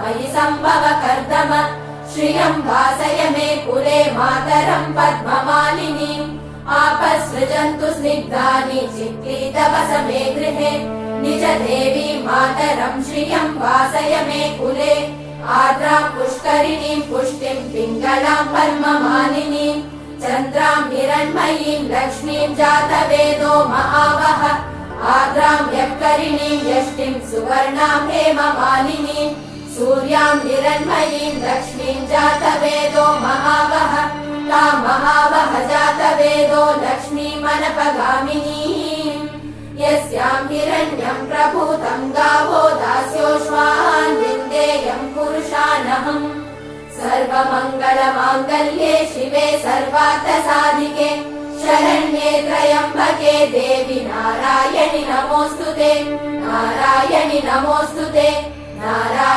मयि सम्भव कर्दम श्रियं वासय मे कुले मातरं पद्ममालिनीम् आपसृजन्तु स्निग्धानि चिक्लीतवस मे गृहे निज देवी मातरं श्रियं वासय मे कुले आर्द्रां पुष्करिणीं पुष्टिं पिङ्गलां पद्ममालिनीं चन्द्रां हिरण्मयीं लक्ष्मीं जातवेदो महावः आर्द्रां यःकरिणीं यष्टिं सुवर्णां हेममालिनीं सूर्यां हिरण्मयीं लक्ष्मीं जातवेदो महावः तां महावः जातवेदो लक्ष्मीमनपगामिनीं यस्यां हिरण्यं प्रभूतं गावो दास्योश्वान् विन्देयं पुरुषानहम् सर्वमङ्गलमाङ्गल्ये शिवे सर्वार्थसाधिके शरण्ये त्र्यम्बके देवी नारायणि नमोऽस्तुते नारायणि नमोऽस्तुते नारायणि